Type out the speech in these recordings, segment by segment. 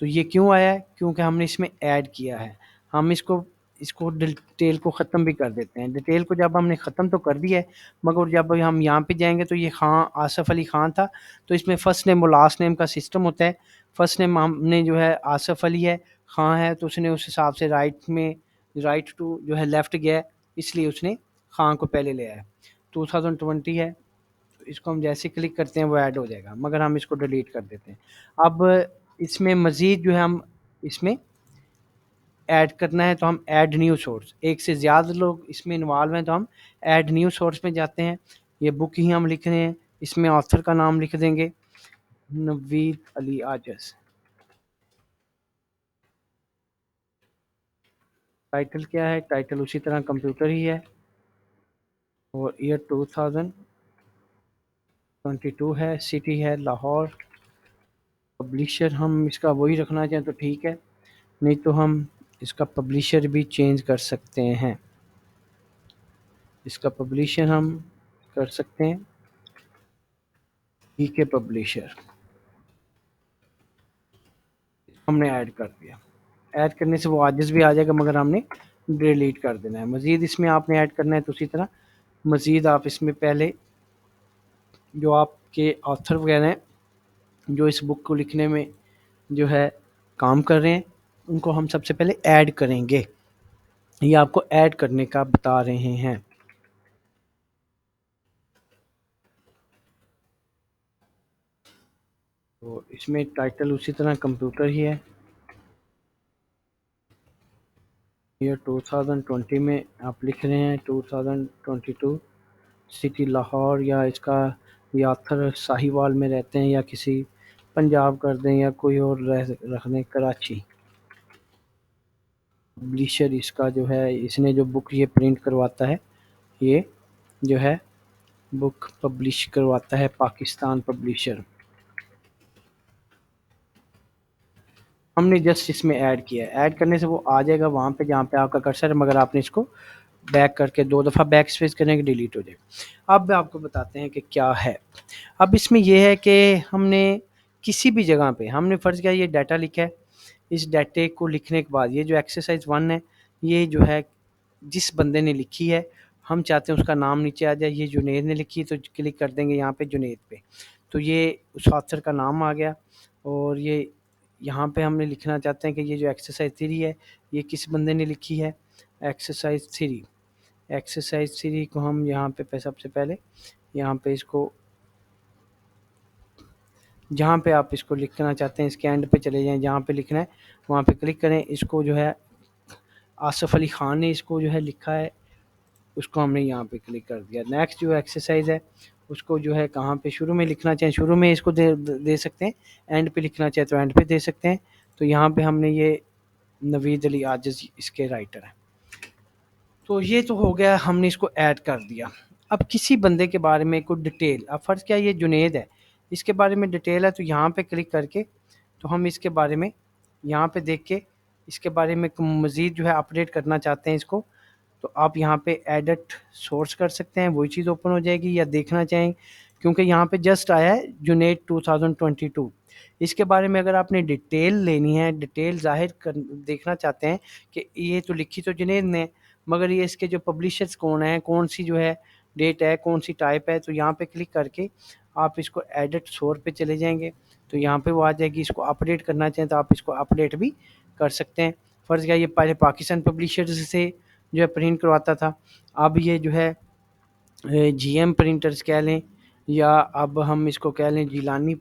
تو یہ کیوں آیا ہے؟ کیونکہ ہم نے اس میں ایڈ کیا ہے. ہم اس کو ڈیٹیل کو ختم بھی کر دیتے ہیں. ڈیٹیل کو جب ہم نے ختم تو کر دیا ہے، مگر جب ہم یہاں پہ جائیں گے تو یہ آصف علی خان تھا، تو اس میں فرسٹ نیم اور لاسٹ نیم کا سسٹم ہوتا ہے. فرسٹ نیم ہم نے جو ہے آصف علی ہے، خان ہے، تو اس نے اس حساب سے رائٹ ٹو جو ہے لیفٹ گیا ہے، اس لیے اس نے خان کو پہلے لیا ہے. 2020 ہے، اس کو ہم جیسے کلک کرتے ہیں وہ ایڈ ہو جائے گا، مگر ہم اس کو ڈیلیٹ کر دیتے ہیں. اب اس میں مزید جو ہے ہم اس میں ایڈ کرنا ہے، تو ہم ایڈ نیو سورس، ایک سے زیادہ لوگ اس میں انوالو ہیں تو ہم ایڈ نیو سورس میں جاتے ہیں. یہ بک ہی ہم لکھ رہے ہیں، اس میں آتھر کا نام لکھ دیں گے نوید علی عاجز. ٹائٹل کیا ہے؟ ٹائٹل اسی طرح کمپیوٹر ہی ہے، اور ایئر 2022 ہے، سٹی ہے لاہور. پبلیشر ہم اس کا وہی رکھنا چاہیں تو ٹھیک ہے، نہیں تو ہم اس کا پبلیشر بھی چینج کر سکتے ہیں. اس کا پبلیشر ہم کر سکتے ہیں کے پبلیشر، ہم نے ایڈ کر دیا. ایڈ کرنے سے وہ عاجز بھی آ جائے گا، مگر ہم نے ڈیلیٹ کر دینا ہے. مزید اس میں آپ نے ایڈ کرنا ہے تو اسی طرح مزید آپ اس میں پہلے جو آپ کے آتھر وغیرہ ہیں جو اس بک کو لکھنے میں جو ہے کام کر رہے ہیں، ان کو ہم سب سے پہلے ایڈ کریں گے. یہ آپ کو ایڈ کرنے کا بتا رہے ہیں. تو اس میں ٹائٹل اسی طرح کمپیوٹر ہی ہے. یہ 2020 میں آپ لکھ رہے ہیں 2022 سٹی لاہور، یا اس کا یا آتھر ساہیوال میں رہتے ہیں یا کسی پنجاب کر دیں یا کوئی اور رکھ دیں کراچی. پبلیشر اس کا جو ہے، اس نے جو بک یہ پرنٹ کرواتا ہے، یہ جو ہے بک پبلش کرواتا ہے پاکستان پبلیشر. ہم نے جسٹ اس میں ایڈ کیا ہے. ایڈ کرنے سے وہ آ جائے گا وہاں پہ جہاں پہ آپ کا کرسر ہے، مگر آپ نے اس کو بیک کر کے 2 دفعہ بیک اسپیس کریں گے، ڈیلیٹ ہو جائے گا. اب آپ کو بتاتے ہیں کہ کیا ہے. اب اس میں یہ ہے کہ ہم نے کسی بھی جگہ پہ ہم نے فرض کیا یہ ڈیٹا لکھا ہے، اس ڈیٹے کو لکھنے کے بعد یہ جو ایکسرسائز 1 ہے، یہ جو ہے جس بندے نے لکھی ہے، ہم چاہتے ہیں اس کا نام نیچے آ جائے. یہ جنید نے لکھی تو کلک کر دیں گے یہاں پہ جنید پہ، تو یہ اس آتھر کا نام آ گیا. اور یہ یہاں پہ ہم نے لکھنا چاہتے ہیں کہ یہ جو ایکسرسائز 3 ہے یہ کس بندے نے لکھی ہے. ایکسرسائز 3 کو ہم یہاں پہ سب سے پہلے یہاں پہ اس کو جہاں پہ آپ اس کو لکھنا چاہتے ہیں اس کے اینڈ پہ چلے جائیں، جہاں پہ لکھنا ہے وہاں پہ کلک کریں. اس کو جو ہے آصف علی خان نے اس کو جو ہے لکھا ہے، اس کو ہم نے یہاں پہ کلک کر دیا. نیکسٹ جو ایکسرسائز ہے اس کو جو ہے کہاں پہ شروع میں لکھنا چاہیں شروع میں اس کو دے سکتے ہیں، اینڈ پہ لکھنا چاہے تو اینڈ پہ دے سکتے ہیں. تو یہاں پہ ہم نے یہ نوید علی عاجز اس کے رائٹر ہیں. تو یہ تو ہو گیا، ہم نے اس کو ایڈ کر دیا. اب کسی بندے کے بارے میں کوئی ڈیٹیل، اب فرض کیا یہ جنید ہے، اس کے بارے میں ڈیٹیل ہے، تو یہاں پہ کلک کر کے تو ہم اس کے بارے میں یہاں پہ دیکھ کے اس کے بارے میں مزید جو ہے اپڈیٹ کرنا چاہتے ہیں اس کو، تو آپ یہاں پہ ایڈٹ سورس کر سکتے ہیں، وہی چیز اوپن ہو جائے گی. یا دیکھنا چاہیں کیونکہ یہاں پہ جسٹ آیا ہے جنید 2022، اس کے بارے میں اگر آپ نے ڈیٹیل لینی ہے، ڈیٹیل دیکھنا چاہتے ہیں کہ یہ تو لکھی تو جنید نے، مگر یہ اس کے جو پبلیشرز کون ہیں، کون سی جو ہے ڈیٹ ہے، کون سی ٹائپ ہے، تو یہاں پہ کلک کر کے آپ اس کو ایڈٹ سور پہ چلے جائیں گے تو یہاں پہ وہ آ جائے گی. اس کو اپڈیٹ کرنا چاہیں تو آپ اس کو اپڈیٹ بھی کر سکتے ہیں. فرض کیا یہ پہلے پاکستان پبلیشرز سے جو ہے پرنٹ کرواتا تھا، اب یہ جو ہے جی ایم پرنٹرز کہہ لیں، یا اب ہم اس کو کہہ لیں جیلانی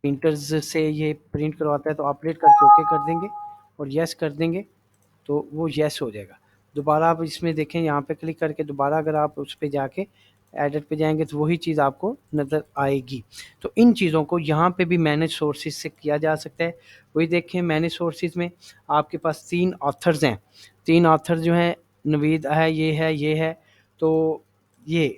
پرنٹرز سے یہ پرنٹ کرواتا ہے. تو اپڈیٹ کر کے اوکے کر دیں گے اور یس کر دیں گے تو وہ یس ہو جائے گا. دوبارہ آپ اس میں دیکھیں یہاں پہ کلک کر کے دوبارہ اگر آپ اس پہ جا کے ایڈٹ پہ جائیں گے تو وہی چیز آپ کو نظر آئے گی. تو ان چیزوں کو یہاں پہ بھی مینیج سورسز سے کیا جا سکتا ہے. وہی دیکھیں مینیج سورسز میں آپ کے پاس 3 آتھرز ہیں، 3 آتھر جو ہیں نوید ہے، یہ ہے. تو یہ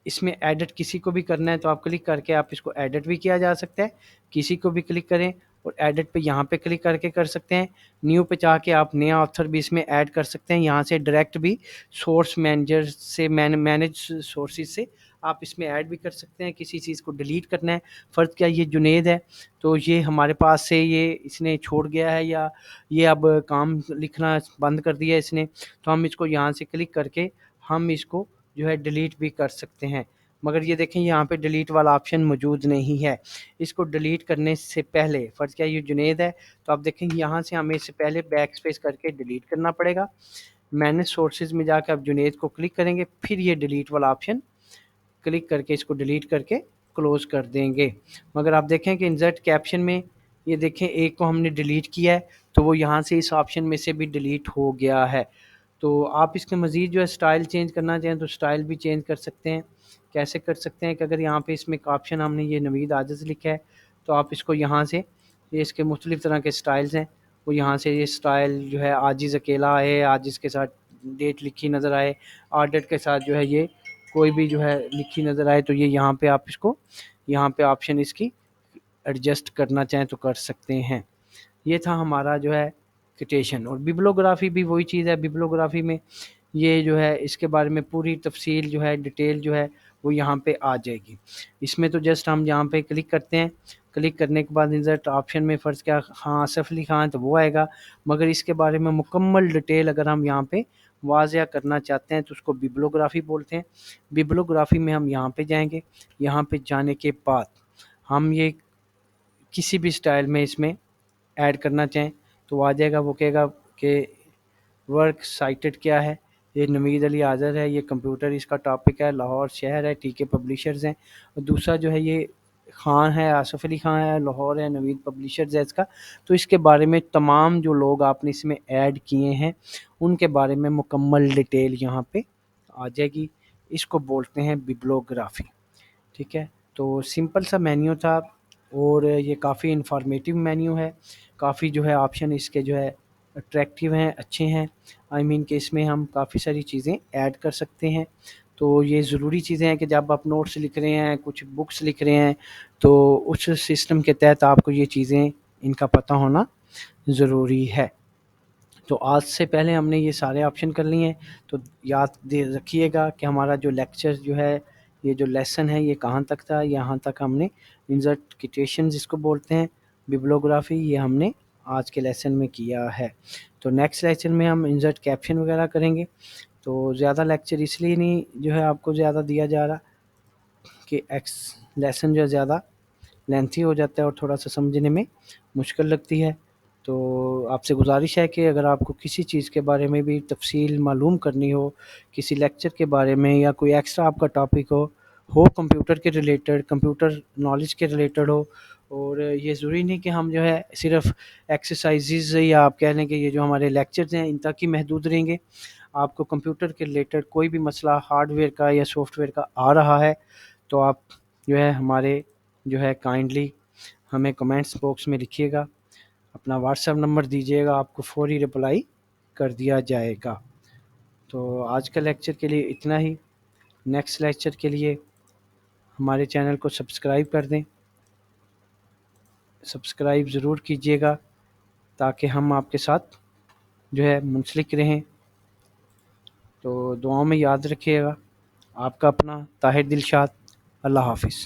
اس میں ایڈٹ کسی کو بھی کرنا ہے تو آپ کلک کر کے آپ اس کو ایڈٹ بھی کیا جا سکتا ہے. کسی کو بھی کلک کریں اور ایڈٹ پہ یہاں پہ کلک کر کے کر سکتے ہیں. نیو پہ چاہ کے آپ نیا آتھر بھی اس میں ایڈ کر سکتے ہیں. یہاں سے ڈائریکٹ بھی سورس مینیجر سے مینیج سورسز سے آپ اس میں ایڈ بھی کر سکتے ہیں، کسی چیز کو ڈیلیٹ کرنا ہے، فرض کیا یہ جنید ہے تو یہ ہمارے پاس سے یہ اس نے چھوڑ گیا ہے یا یہ اب کام لکھنا بند کر دیا ہے اس نے، تو ہم اس کو یہاں سے کلک کر کے ہم اس کو جو ہے ڈیلیٹ بھی کر سکتے ہیں۔ مگر یہ دیکھیں یہاں پہ ڈیلیٹ والا آپشن موجود نہیں ہے۔ اس کو ڈیلیٹ کرنے سے پہلے فرض کیا یہ جنید ہے تو آپ دیکھیں یہاں سے ہمیں اس سے پہلے بیک سپیس کر کے ڈیلیٹ کرنا پڑے گا۔ مینیج سورسز میں جا کے آپ جنید کو کلک کریں گے، پھر یہ ڈیلیٹ والا آپشن کلک کر کے اس کو ڈیلیٹ کر کے کلوز کر دیں گے۔ مگر آپ دیکھیں کہ انسرٹ کیپشن میں یہ دیکھیں ایک کو ہم نے ڈیلیٹ کیا ہے تو وہ یہاں سے اس آپشن میں سے بھی ڈیلیٹ ہو گیا ہے۔ تو آپ اس کے مزید جو ہے سٹائل چینج کرنا چاہیں تو سٹائل بھی چینج کر سکتے ہیں۔ کیسے کر سکتے ہیں کہ اگر یہاں پہ اس میں ایک آپشن ہم نے یہ نوید عاجز لکھا ہے تو آپ اس کو یہاں سے یہ اس کے مختلف طرح کے سٹائلز ہیں، وہ یہاں سے یہ سٹائل جو ہے عاجز اکیلا آئے، عاجز کے ساتھ ڈیٹ لکھی نظر آئے، آرڈر کے ساتھ جو ہے یہ کوئی بھی جو ہے لکھی نظر آئے، تو یہ یہاں پہ آپ اس کو یہاں پہ آپشن اس کی ایڈجسٹ کرنا چاہیں تو کر سکتے ہیں۔ یہ تھا ہمارا جو ہے کٹیشن، اور بیبلوگرافی بھی وہی چیز ہے۔ بیبلوگرافی میں یہ جو ہے اس کے بارے میں پوری تفصیل جو ہے ڈیٹیل جو ہے وہ یہاں پہ آ جائے گی۔ اس میں تو جسٹ ہم یہاں پہ کلک کرتے ہیں، کلک کرنے کے بعد انسرٹ آپشن میں فرض کیا ہاں آصف علی خان تو وہ آئے گا، مگر اس کے بارے میں مکمل ڈیٹیل اگر ہم یہاں پہ واضح کرنا چاہتے ہیں تو اس کو بیبلوگرافی بولتے ہیں۔ بیبلوگرافی میں ہم یہاں پہ جائیں گے، یہاں پہ جانے کے بعد ہم یہ کسی بھی سٹائل میں اس میں ایڈ کرنا چاہیں تو آ جائے گا، وہ کہے گا کہ ورک سائٹڈ کیا ہے، یہ نوید علی عاجز ہے، یہ کمپیوٹر اس کا ٹاپک ہے، لاہور شہر ہے، ٹی کے پبلیشرز ہیں، اور دوسرا جو ہے یہ خان ہے، آصف علی خان ہے، لاہور ہے، نوید پبلیشرز ہے اس کا۔ تو اس کے بارے میں تمام جو لوگ آپ نے اس میں ایڈ کیے ہیں ان کے بارے میں مکمل ڈیٹیل یہاں پہ آ جائے گی۔ اس کو بولتے ہیں بیبلوگرافی، ٹھیک ہے۔ تو سمپل سا مینیو تھا اور یہ کافی انفارمیٹیو مینیو ہے، کافی جو ہے آپشن اس کے جو ہے اٹریکٹیو ہیں، اچھے ہیں، آئی مین کہ اس میں ہم کافی ساری چیزیں ایڈ کر سکتے ہیں۔ تو یہ ضروری چیزیں ہیں کہ جب آپ نوٹس لکھ رہے ہیں، کچھ بکس لکھ رہے ہیں تو اس سسٹم کے تحت آپ کو یہ چیزیں ان کا پتہ ہونا ضروری ہے۔ تو آج سے پہلے ہم نے یہ سارے آپشن کر لیے ہیں، تو یاد رکھیے گا کہ ہمارا جو لیکچر جو ہے یہ جو لیسن ہے یہ کہاں تک تھا۔ یہاں تک ہم نے انسرٹ کٹیشن جس کو بولتے ہیں، بیبلوگرافی، یہ ہم نے آج کے لیسن میں کیا ہے۔ تو نیکسٹ لیکچر میں ہم انسرٹ کیپشن وغیرہ کریں گے۔ تو زیادہ لیکچر اس لیے نہیں جو ہے آپ کو زیادہ دیا جا رہا کہ لیسن جو ہے زیادہ لینتھی ہو جاتا ہے اور تھوڑا سا سمجھنے میں مشکل لگتی ہے۔ تو آپ سے گزارش ہے کہ اگر آپ کو کسی چیز کے بارے میں بھی تفصیل معلوم کرنی ہو، کسی لیکچر کے بارے میں یا کوئی ایکسٹرا آپ کا ٹاپک ہو کمپیوٹر کے ریلیٹڈ، کمپیوٹر نالج کے ریلیٹڈ ہو، اور یہ ضروری نہیں کہ ہم جو ہے صرف ایکسرسائزز یا آپ کہہ لیں کہ یہ جو ہمارے لیکچرز ہیں ان تک ہی محدود رہیں گے۔ آپ کو کمپیوٹر کے ریلیٹڈ کوئی بھی مسئلہ ہارڈ ویئر کا یا سافٹ ویئر کا آ رہا ہے تو آپ جو ہے ہمارے جو ہے کائنڈلی ہمیں کمنٹس باکس میں لکھیے گا، اپنا واٹس ایپ نمبر دیجیے گا، آپ کو فوری رپلائی کر دیا جائے گا۔ تو آج کا لیکچر کے لیے اتنا ہی۔ نیکسٹ لیکچر کے لیے ہمارے چینل کو سبسکرائب کر دیں، سبسکرائب ضرور کیجیے گا تاکہ ہم آپ کے ساتھ جو ہے منسلک رہیں۔ تو دعاؤں میں یاد رکھیے گا۔ آپ کا اپنا طاہر دلشاد۔ اللہ حافظ۔